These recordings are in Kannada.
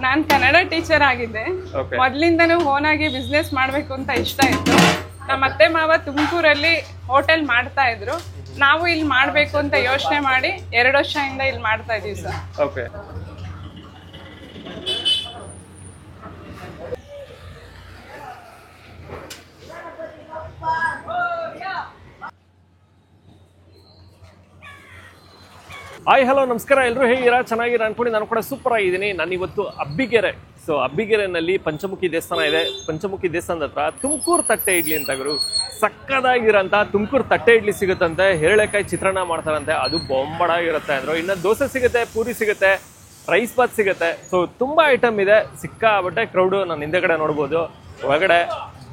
ನಾನು ಕನ್ನಡ ಟೀಚರ್ ಆಗಿದ್ದೆ. ಮೊದಲಿಂದನೂ ಓನ್ ಆಗಿ ಬಿಸ್ನೆಸ್ ಮಾಡಬೇಕು ಅಂತ ಇಷ್ಟ ಇತ್ತು. ನಮ್ಮ ಅತ್ತೆ ಮಾವ ತುಮಕೂರಲ್ಲಿ ಹೋಟೆಲ್ ಮಾಡ್ತಾ ಇದ್ರು. ನಾವು ಇಲ್ಲಿ ಮಾಡಬೇಕು ಅಂತ ಯೋಚನೆ ಮಾಡಿ 2 ವರ್ಷದಿಂದ ಇಲ್ಲಿ ಮಾಡ್ತಾ ಇದೀವಿ ಸರ್. ಓಕೆ. ಹಾಯ್ ಹಲೋ ನಮಸ್ಕಾರ, ಎಲ್ಲರೂ ಹೇಗಿರಾ? ಚೆನ್ನಾಗಿರ ಅನ್ಕೊಂಡು ನಾನು ಕೂಡ ಸೂಪರ್ ಆಗಿದ್ದೀನಿ. ನಾನು ಇವತ್ತು ಅಬ್ಬಿಗೆರೆ, ಸೊ ಅಬ್ಬಿಗೆರೆನಲ್ಲಿ ಪಂಚಮುಖಿ ದೇವಸ್ಥಾನ ಇದೆ. ಪಂಚಮುಖಿ ದೇವಸ್ಥಾನದ ಹತ್ರ ತುಮಕೂರು ತಟ್ಟೆ ಇಡ್ಲಿ ಅಂತ ಗುರು, ಸಕ್ಕದಾಗಿರೋಂಥ ತುಮಕೂರು ತಟ್ಟೆ ಇಡ್ಲಿ ಸಿಗುತ್ತಂತೆ. ಹೇರಳೆಕಾಯಿ ಚಿತ್ರಾನ್ನ ಮಾಡ್ತಾರಂತೆ, ಅದು ಬೊಂಬಡಾಗಿರುತ್ತೆ ಅಂದರು. ಇನ್ನು ದೋಸೆ ಸಿಗುತ್ತೆ, ಪೂರಿ ಸಿಗುತ್ತೆ, ರೈಸ್ ಬಾತ್ ಸಿಗುತ್ತೆ. ಸೊ ತುಂಬ ಐಟಮ್ ಇದೆ, ಸಿಕ್ಕಾಬಟ್ಟೆ ಕ್ರೌಡು. ನಾನು ಹಿಂದೆಗಡೆ ನೋಡ್ಬೋದು. ಒಳಗಡೆ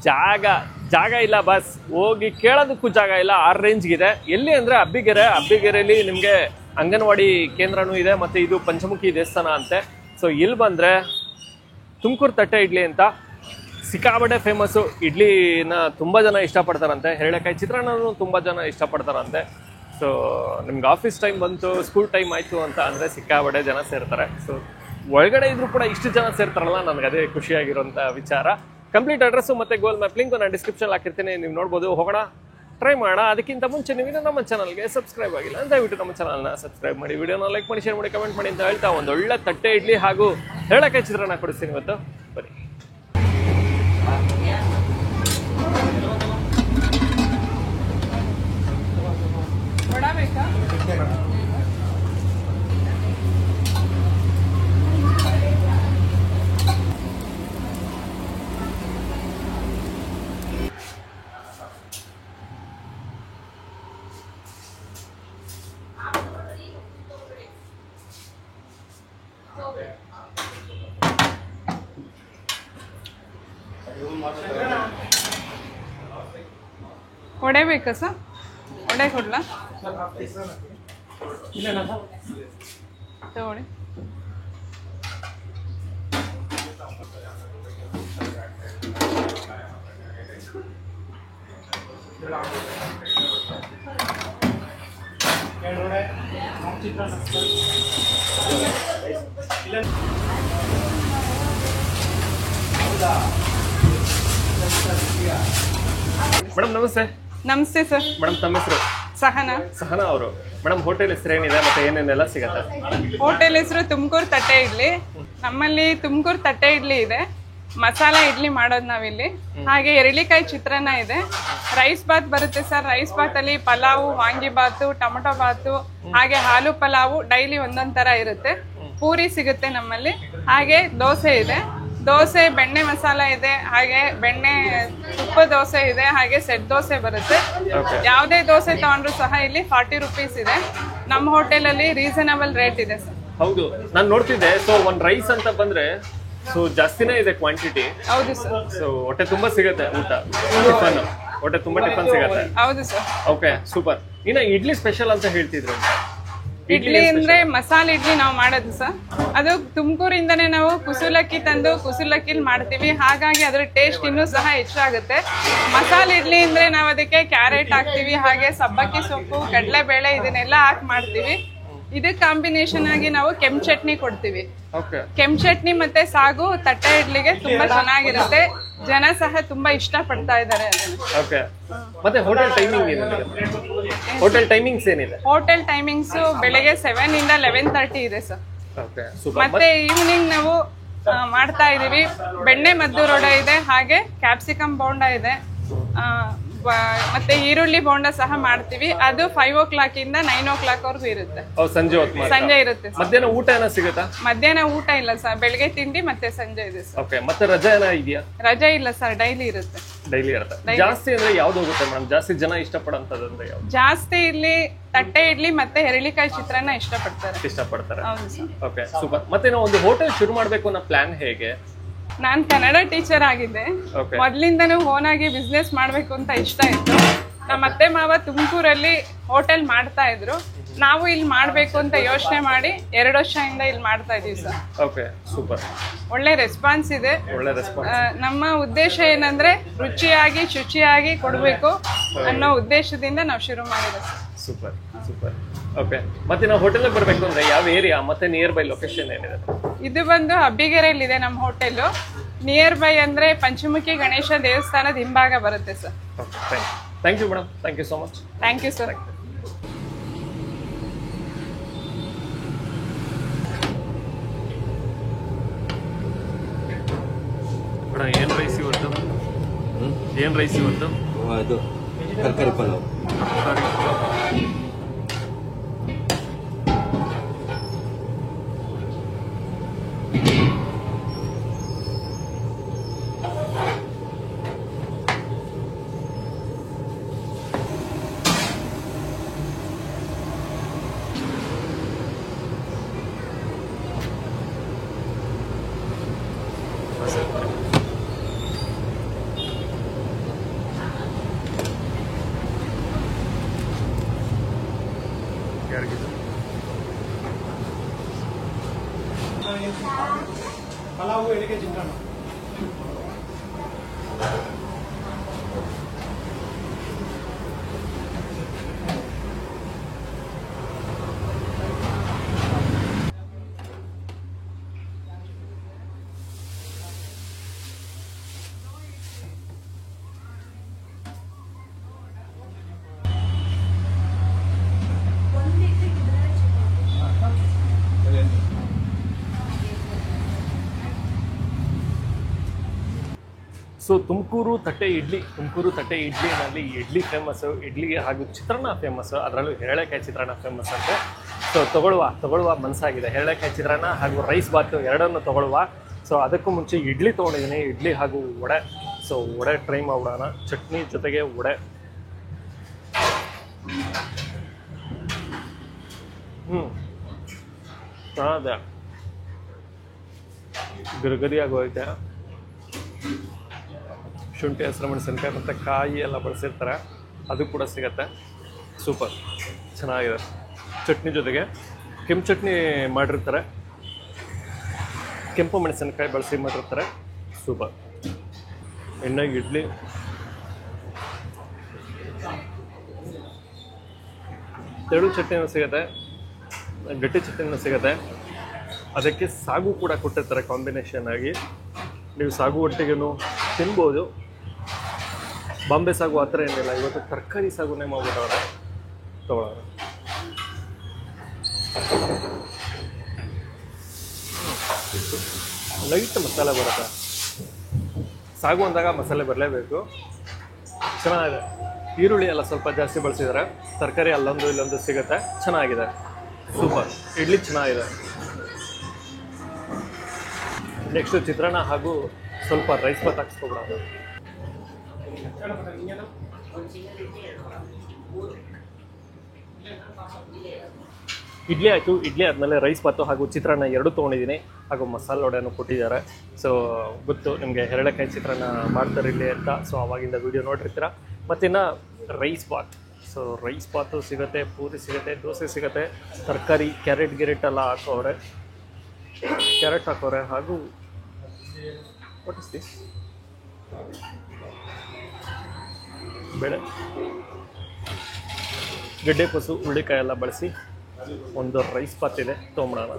ಜಾಗ ಇಲ್ಲ, ಬಸ್ ಹೋಗಿ ಕೇಳೋದಕ್ಕೂ ಜಾಗ ಇಲ್ಲ, ಆ ರೇಂಜ್ಗಿದೆ. ಎಲ್ಲಿ ಅಂದರೆ ಅಬ್ಬಿಗೆರೆಯಲ್ಲಿ ನಿಮಗೆ ಅಂಗನವಾಡಿ ಕೇಂದ್ರನೂ ಇದೆ, ಮತ್ತು ಇದು ಪಂಚಮುಖಿ ದೇವಸ್ಥಾನ ಅಂತೆ. ಸೊ ಇಲ್ಲಿ ಬಂದರೆ ತುಮಕೂರು ತಟ್ಟೆ ಇಡ್ಲಿ ಅಂತ ಸಿಕ್ಕಾಬಟ್ಟೆ ಫೇಮಸ್ಸು. ಇಡ್ಲಿನ ತುಂಬ ಜನ ಇಷ್ಟಪಡ್ತಾರಂತೆ, ಹೇರಳೆಕಾಯಿ ಚಿತ್ರಾನ್ನೂ ತುಂಬ ಜನ ಇಷ್ಟಪಡ್ತಾರಂತೆ. ಸೊ ನಿಮ್ಗೆ ಆಫೀಸ್ ಟೈಮ್ ಬಂತು, ಸ್ಕೂಲ್ ಟೈಮ್ ಆಯಿತು ಅಂತ ಅಂದರೆ ಸಿಕ್ಕಾಬಟ್ಟೆ ಜನ ಸೇರ್ತಾರೆ. ಸೊ ಒಳಗಡೆ ಇದ್ರೂ ಕೂಡ ಇಷ್ಟು ಜನ ಸೇರ್ತಾರಲ್ಲ, ನನಗೆ ಅದೇ ಖುಷಿಯಾಗಿರೋಂಥ ವಿಚಾರ. ಕಂಪ್ಲೀಟ್ ಅಡ್ರೆಸ್ಸು ಮತ್ತು ಗೂಗಲ್ ಮ್ಯಾಪ್ ಲಿಂಕ್ ನಾನು ಡಿಸ್ಕ್ರಿಪ್ಷನ್ ಹಾಕಿರ್ತೀನಿ, ನೀವು ನೋಡ್ಬೋದು. ಹೋಗೋಣ, ಟ್ರೈ ಮಾಡೋಣ. ಅದಕ್ಕಿಂತ ಮುಂಚೆ ನೀವು ನಮ್ಮ ಚಾನಲ್ಗೆ ಸಬ್ಸ್ಕ್ರೈಬ್ ಆಗಿಲ್ಲ ದಯವಿಟ್ಟು ನಮ್ಮ ಚಾನಲ್ನ ಸಬ್ಸ್ಕ್ರೈಬ್ ಮಾಡಿ, ವಿಡಿಯೋನ ಲೈಕ್ ಮಾಡಿ, ಶೇರ್ ಮಾಡಿ, ಕಮೆಂಟ್ ಮಾಡಿ ಅಂತ ಹೇಳ್ತಾ ಒಂದು ಒಳ್ಳೆ ತಟ್ಟೆ ಇಡ್ಲಿ ಹಾಗೂ ಹೇರಳೆಕಾಯಿ ಚಿತ್ರಾನ್ನ ಕೊಡಿಸ್ತೀನಿ ಇವತ್ತು. ಬನ್ನಿ. ವಡೆ ಬೇಕಾ ಸರ್? ವಡೆ ಕೊಡ್ಲಾ? ತಗೊಳ್ಳಿ. ಮೇಡಮ್ ನಮಸ್ತೆ. ನಮಸ್ತೆ ಸರ್. ಮೇಡಮ್ ತಮ್ಮ ಹೆಸರು? ಸಹನಾ ಅವರು. ಮೇಡಮ್ ಹೋಟೆಲ್ ಹೆಸರು ಏನಿದೆ ಮತ್ತೆ ಏನೇನೆಲ್ಲ ಸಿಗುತ್ತೆ? ಹೋಟೆಲ್ ಹೆಸರು ತುಮಕೂರು ತಟ್ಟೆ ಇಡ್ಲಿ. ನಮ್ಮಲ್ಲಿ ತುಮಕೂರು ತಟ್ಟೆ ಇಡ್ಲಿ ಇದೆ, ಮಸಾಲಾ ಇಡ್ಲಿ ಮಾಡೋದು ನಾವಿಲ್ಲಿ. ಹಾಗೆ ಎರಳಿಕಾಯಿ ಚಿತ್ರಾನ್ನ ಇದೆ, ರೈಸ್ ಬಾತ್ ಬರುತ್ತೆ ಸರ್. ರೈಸ್ ಬಾತ್ ಅಲ್ಲಿ ಪಲಾವು, ವಾಂಗಿ ಬಾತು, ಟೊಮೊಟೊ ಬಾತು, ಹಾಗೆ ಹಾಲು ಪಲಾವು ಡೈಲಿ ಒಂದೊಂದ್ ತರ ಇರುತ್ತೆ. ಪೂರಿ ಸಿಗುತ್ತೆ ನಮ್ಮಲ್ಲಿ. ಹಾಗೆ ದೋಸೆ ಇದೆ, ದೋಸೆ ಬೆಣ್ಣೆ ಮಸಾಲ ಇದೆ, ಹಾಗೆ ಬೆಣ್ಣೆ ತುಪ್ಪ ದೋಸೆ ಇದೆ, ಹಾಗೆ ಸೆಟ್ ದೋಸೆ ಬರುತ್ತೆ. ಯಾವುದೇ ದೋಸೆ ತಗೊಂಡ್ರು ಸಹ ಇಲ್ಲಿ 40 ರೂಪೀಸ್ ಇದೆ. ನಮ್ಮ ಹೋಟೆಲ್ ಅಲ್ಲಿ ರೀಸನಬಲ್ ರೇಟ್ ಇದೆ ಸರ್. ಹೌದು, ನಾನು ನೋಡ್ತಿದ್ದೆ. ಸೊ ಒಂದ್ ರೈಸ್ ಅಂತ ಬಂದ್ರೆ ಸೊ ಜಾಸ್ತಿನೇ ಇದೆ ಕ್ವಾಂಟಿಟಿ. ಹೌದು ಸರ್. ಸೊ ಹೊಟ್ಟೆ ತುಂಬಾ ಸಿಗುತ್ತೆ ಊಟ, ಟಿಫನ್, ಹೊಟ್ಟೆ ತುಂಬಾ ಟಿಫನ್ ಸಿಗುತ್ತೆ. ಹೌದು ಸರ್. Okay, super. ಇನ್ನ ಇಡ್ಲಿ ಸ್ಪೆಷಲ್ ಅಂತ ಹೇಳ್ತಿದ್ರು. ಇಡ್ಲಿ ಅಂದ್ರೆ ಮಸಾಲೆ ಇಡ್ಲಿ ನಾವು ಮಾಡೋದು ಸರ್. ಅದು ತುಮಕೂರಿಂದನೇ ನಾವು ಕುಸುಲಕ್ಕಿ ತಂದು ಕುಸುಲಕ್ಕಿಲಿ ಮಾಡ್ತೀವಿ, ಹಾಗಾಗಿ ಅದ್ರ ಟೇಸ್ಟ್ ಇನ್ನೂ ಸಹ ಹೆಚ್ಚಾಗುತ್ತೆ. ಮಸಾಲೆ ಇಡ್ಲಿ ಅಂದ್ರೆ ನಾವು ಅದಕ್ಕೆ ಕ್ಯಾರೆಟ್ ಹಾಕ್ತಿವಿ, ಹಾಗೆ ಸಬ್ಬಕ್ಕಿ ಸೊಪ್ಪು, ಕಡಲೆಬೇಳೆ ಇದನ್ನೆಲ್ಲ ಹಾಕಿ ಮಾಡ್ತೀವಿ. ಇದಕ್ಕೆ ಕಾಂಬಿನೇಷನ್ ಆಗಿ ನಾವು ಕೆಂಪು ಚಟ್ನಿ ಕೊಡ್ತೀವಿ. ಕೆಂಪು ಚಟ್ನಿ ಮತ್ತೆ ಸಾಗು ತಟ್ಟೆ ಇಡ್ಲಿಗೆ ತುಂಬಾ ಚೆನ್ನಾಗಿರುತ್ತೆ. ಜನ ಸಹ ತುಂಬಾ ಇಷ್ಟ ಪಡ್ತಾ ಇದ್ದಾರೆ ಅದನ್ನ. ಮತ್ತೆ ಹೋಟೆಲ್ ಟೈಮಿಂಗ್ ಏನಿದೆ? ಹೋಟೆಲ್ ಟೈಮಿಂಗ್ಸ್ ಏನಿದೆ? ಹೋಟೆಲ್ ಟೈಮಿಂಗ್ಸ್ ಬೆಳಗ್ಗೆ 7 ಇಂದ 11:30 ಇದೆ ಸರ್. ಮತ್ತೆ ಈವ್ನಿಂಗ್ ನಾವು ಮಾಡ್ತಾ ಇದೀವಿ. ಬೆಣ್ಣೆ ಮದ್ದೂರು ವಡೆ ಇದೆ, ಹಾಗೆ ಕ್ಯಾಪ್ಸಿಕಮ್ ಬೋಂಡ ಇದೆ, ಮತ್ತೆ ಈರುಳ್ಳಿ ಬೋಂಡ ಸಹ ಮಾಡ್ತೀವಿ. ಅದು 5 o'clock ಇಂದ 9 o'clock ವರ್ಗೂ ಇರುತ್ತೆ. ಸಂಜೆ ಇರುತ್ತೆ. ಮಧ್ಯಾಹ್ನ ಊಟ ಏನೋ ಸಿಗುತ್ತಾ? ಮಧ್ಯಾಹ್ನ ಊಟ ಇಲ್ಲ ಸರ್, ಬೆಳಗ್ಗೆ ತಿಂಡಿ ಮತ್ತೆ ಸಂಜೆ ಇದೆ ಸರ್. ಮತ್ತೆ ರಜೆ ಏನೋ ಇದೆಯಾ? ರಜೆ ಇಲ್ಲ ಸರ್, ಡೈಲಿ ಇರುತ್ತೆ. ಡೈಲಿ ಇರುತ್ತೆ. ಜಾಸ್ತಿ ಅಂದ್ರೆ ಯಾವ್ದು ಹೋಗುತ್ತೆ ಮೇಡಮ್? ಜಾಸ್ತಿ ಜನ ಇಷ್ಟಪಡೋಂಥದ್ದು ಯಾವ್ದು? ಜಾಸ್ತಿ ಇಲ್ಲಿ ತಟ್ಟೆ ಇಡ್ಲಿ ಮತ್ತೆ ಎರಳಿಕಾಯಿ ಚಿತ್ರಾನ್ನ ಇಷ್ಟಪಡ್ತಾರೆ. ಹೌದು ಸರ್. Okay, super. ಮತ್ತೆ ನಾವು ಒಂದು ಹೋಟೆಲ್ ಶುರು ಮಾಡ್ಬೇಕು ಅನ್ನೋ ಪ್ಲಾನ್ ಹೇಗೆ? ನಾನು ಕನ್ನಡ ಟೀಚರ್ ಆಗಿದ್ದೆ. ಮೊದಲಿಂದನೂ ಓನ್ ಆಗಿ ಬಿಸ್ನೆಸ್ ಮಾಡಬೇಕು ಅಂತ ಇಷ್ಟ ಇತ್ತು. ನಮ್ಮ ಅತ್ತೆ ಮಾವ ತುಮಕೂರಲ್ಲಿ ಹೋಟೆಲ್ ಮಾಡ್ತಾ ಇದ್ರು. ನಾವು ಇಲ್ಲಿ ಮಾಡಬೇಕು ಅಂತ ಯೋಚನೆ ಮಾಡಿ 2 ವರ್ಷದಿಂದ ಇಲ್ಲಿ ಮಾಡ್ತಾ ಇದೀವಿ ಸರ್. Okay, super. ಒಳ್ಳೆ ರೆಸ್ಪಾನ್ಸ್ ಇದೆ. ನಮ್ಮ ಉದ್ದೇಶ ಏನಂದ್ರೆ ರುಚಿಯಾಗಿ ಶುಚಿಯಾಗಿ ಕೊಡಬೇಕು ಅನ್ನೋ ಉದ್ದೇಶದಿಂದ ನಾವು ಶುರು ಮಾಡಿದ್ವಿ. ಸೂಪರ್. ಓಕೆ, ಮತ್ತೆ ನಾವು ಹೋಟೆಲ್ಗೆ ಬರಬೇಕು ಅಂದ್ರೆ ಯಾವ ಏರಿಯಾ ಮತ್ತೆ ನಿಯರ್ ಬೈ ಲೊಕೇಶನ್ ಏನಿದೆ? ಇದು ಬಂದು ಅಬ್ಬಿಗೆರೆಯಲ್ಲಿ ಇದೆ ನಮ್ಮ ಹೋಟೆಲ್. ನಿಯರ್ ಬೈ ಅಂದ್ರೆ ಪಂಚಮುಖಿ ಗಣೇಶ ದೇವಸ್ಥಾನದ ಹಿಂಭಾಗ ಬರುತ್ತೆ sir. Okay, thank you madam, thank you so much. Thank you sir. Madam ಏನು ರೈಸ್ ಇವತ್ತು? ಏನು ರೈಸ್ ಇವತ್ತು? ಅದು ತರಕಾರಿ ಪಲಾವ್. ಪಲಾವು ಎಲ್ಲಿಗೆ ಚಿತ್ರಾನ್ನ. ಸೊ ತುಮಕೂರು ತಟ್ಟೆ ಇಡ್ಲಿನಲ್ಲಿ ಇಡ್ಲಿ ಫೇಮಸ್ಸು, ಇಡ್ಲಿ ಹಾಗೂ ಚಿತ್ರಾನ್ನ ಫೇಮಸ್ಸು, ಅದರಲ್ಲೂ ಹೇರಳೆಕಾಯಿ ಚಿತ್ರಾನ್ನ ಫೇಮಸ್ ಅಂತೆ. ಸೊ ತಗೊಳ್ಳುವ ಮನಸ್ಸಾಗಿದೆ. ಹೇರಳೆಕಾಯಿ ಚಿತ್ರಾನ್ನ ಹಾಗೂ ರೈಸ್ ಬಾತು ಎರಡನ್ನು ತಗೊಳ್ಳುವ. ಸೊ ಅದಕ್ಕೂ ಮುಂಚೆ ಇಡ್ಲಿ ತೊಗೊಂಡಿದ್ದೀನಿ, ಇಡ್ಲಿ ಹಾಗೂ ವಡೆ. ಸೊ ವಡೆ ಟ್ರೈ ಮಾಡೋಣ, ಚಟ್ನಿ ಜೊತೆಗೆ ವಡೆ. ಅದೇ ಗರಿಗರಿಯಾಗಿ ಹೋಯ್ತೆ. ಶುಂಠಿ, ಹಸಿರು ಮೆಣಸಿನ್ಕಾಯಿ ಮತ್ತು ಕಾಯಿ ಎಲ್ಲ ಬಳಸಿರ್ತಾರೆ, ಅದು ಕೂಡ ಸಿಗುತ್ತೆ. ಸೂಪರ್ ಚೆನ್ನಾಗಿದೆ. ಚಟ್ನಿ ಜೊತೆಗೆ ಕೆಂಪು ಚಟ್ನಿ ಮಾಡಿರ್ತಾರೆ, ಕೆಂಪು ಮೆಣಸಿನ್ಕಾಯಿ ಬಳಸಿ ಮಾಡಿರ್ತಾರೆ. ಸೂಪರ್. ಎಣ್ಣೆಗೆ ಇಡ್ಲಿ, ತೆಳು ಚಟ್ನಿನೂ ಸಿಗುತ್ತೆ, ಗಟ್ಟಿ ಚಟ್ನಿನೂ ಸಿಗುತ್ತೆ. ಅದಕ್ಕೆ ಸಾಗು ಕೂಡ ಕೊಟ್ಟಿರ್ತಾರೆ ಕಾಂಬಿನೇಷನ್ ಆಗಿ. ನೀವು ಸಾಗು ಒಟ್ಟಿಗೆನೂ ತಿನ್ಬೋದು. ಬಾಂಬೆ ಸಾಗು ಆ ಥರ ಏನಿಲ್ಲ, ಇವತ್ತು ತರಕಾರಿ ಸಾಗುನೇ ಮಾಡ್ಬಿಟ್ಟವ್ರೆ. ತಗೊಳ್ಳೋಣ. ಲೈಟ್ ಮಸಾಲೆ ಬರುತ್ತೆ. ಸಾಗು ಅಂದಾಗ ಮಸಾಲೆ ಬರಲೇಬೇಕು. ಚೆನ್ನಾಗಿದೆ. ಈರುಳ್ಳಿ ಎಲ್ಲ ಸ್ವಲ್ಪ ಜಾಸ್ತಿ ಬಳಸಿದ್ದಾರೆ. ತರಕಾರಿ ಅಲ್ಲೊಂದು ಇಲ್ಲೊಂದು ಸಿಗುತ್ತೆ. ಚೆನ್ನಾಗಿದೆ. ಸೂಪರ್. ಇಡ್ಲಿ ಚೆನ್ನಾಗಿದೆ. ನೆಕ್ಸ್ಟ್ ಚಿತ್ರಾನ್ನ ಹಾಗೂ ಸ್ವಲ್ಪ ರೈಸ್ ಬಾತ್ ಹಾಕ್ಸ್ಕೊಬಿಡೋದು. ಇಡ್ಲಿ ಆಯಿತು. ಇಡ್ಲಿ ಆದಮೇಲೆ ರೈಸ್ ಬಾತು ಹಾಗೂ ಚಿತ್ರಾನ್ನ ಎರಡೂ ತೊಗೊಂಡಿದ್ದೀನಿ, ಹಾಗೂ ಮಸಾಲೆ ವಡೆನೂ ಕೊಟ್ಟಿದ್ದಾರೆ. ಸೊ ಗೊತ್ತು ನಿಮಗೆ ಹೇರಳೆಕಾಯಿ ಚಿತ್ರಾನ್ನ ಮಾಡ್ತಾರೆ ಇಲ್ಲಿ ಅಂತ. ಸೊ ಆವಾಗಿಂದ ವೀಡಿಯೋ ನೋಡಿರ್ತೀರ. ಮತ್ತಿನ್ನು ರೈಸ್ ಬಾತ್. ಸೊ ರೈಸ್ ಬಾತು ಸಿಗುತ್ತೆ, ಪೂರಿ ಸಿಗುತ್ತೆ, ದೋಸೆ ಸಿಗುತ್ತೆ, ತರಕಾರಿ ಕ್ಯಾರೆಟ್ ಎಲ್ಲ ಹಾಕೋರೆ, ಕ್ಯಾರೆಟ್ ಹಾಕೋರೆ. ಹಾಗೂ ವಾಟ್ ಇಸ್ ದಿಸ್? ಬೇಳೆ, ಗೆಡ್ಡೆ ಕೋಸು, ಹುರುಳಿಕಾಯಿ ಎಲ್ಲ ಬಳಸಿ ಒಂದು ರೈಸ್ ಬಾತ್ ಇದೆ, ತೊಗೊಂಬಿಡೋಣ.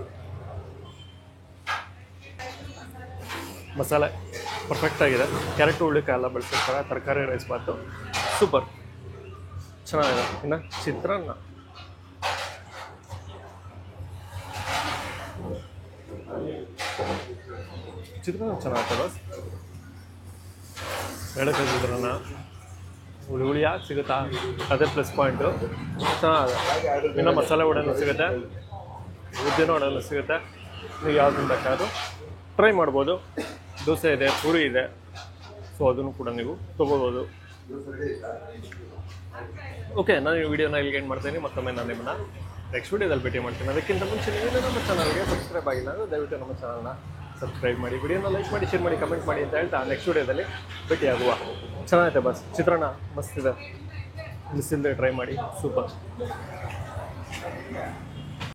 ಮಸಾಲೆ ಪರ್ಫೆಕ್ಟಾಗಿದೆ. ಕ್ಯಾರೆಟು ಹುರುಳಿಕಾಯಿ ಎಲ್ಲ ಬಳಸಿರ್ತಾರೆ. ತರಕಾರಿ ರೈಸ್ ಬಾತು ಸೂಪರ್ ಚೆನ್ನಾಗಿದೆ. ಇನ್ನು ಚಿತ್ರಾನ್ನ, ಚೆನ್ನಾಗ್ತದೆ. ಹೇಳಕ್ಕೆ ಚಿತ್ರಾನ್ನ ಹುಳಿ ಯಾಕೆ ಸಿಗುತ್ತಾ, ಅದೇ ಪ್ಲಸ್ ಪಾಯಿಂಟು. ಚೆನ್ನಾಗಿದೆ. ಇನ್ನು ಮಸಾಲೆ ವಡೆನೂ ಸಿಗುತ್ತೆ, ಉದ್ದಿನ ವಡೆನೂ ಸಿಗುತ್ತೆ. ನೀವು ಯಾವ್ದು ಬೇಕಾದ್ರೂ ಟ್ರೈ ಮಾಡ್ಬೋದು. ದೋಸೆ ಇದೆ, ಪೂರಿ ಇದೆ. ಸೊ ಅದನ್ನು ಕೂಡ ನೀವು ತೊಗೋಬೋದು. ಓಕೆ, ನಾನು ಈ ವಿಡಿಯೋನ ಇಲ್ಲಿಗೆ ಏನು ಮಾಡ್ತೀನಿ. ಮತ್ತೊಮ್ಮೆ ನಾನು ನಿಮ್ಮನ್ನ ನೆಕ್ಸ್ಟ್ ವಿಡಿಯೋದಲ್ಲಿ ಭೇಟಿ ಮಾಡ್ತೀನಿ. ಅದಕ್ಕಿಂತ ಮುಂಚೆ ನೀವು ನಮ್ಮ ಚಾನಲ್ಗೆ ಸಬ್ಸ್ಕ್ರೈಬ್ ಆಗಿಲ್ಲ ಅಂದರೆ ದಯವಿಟ್ಟು ನಮ್ಮ ಚಾನಲ್ನ ಸಬ್ಸ್ಕ್ರೈಬ್ ಮಾಡಿ, ವಿಡಿಯೋನ ಲೈಕ್ ಮಾಡಿ, ಶೇರ್ ಮಾಡಿ, ಕಮೆಂಟ್ ಮಾಡಿ ಅಂತ ಹೇಳ್ತಾ ನೆಕ್ಸ್ಟ್ ವಿಡಿಯೋದಲ್ಲಿ ಭೇಟಿ ಆಗುವ. ಚೆನ್ನಾಗೈತೆ ಬಸ್. ಚಿತ್ರಾನ್ನ ಮಸ್ತಿದೆ. ಮಿಸ್ ಇಲ್ಲದೆ ಟ್ರೈ ಮಾಡಿ. ಸೂಪರ್.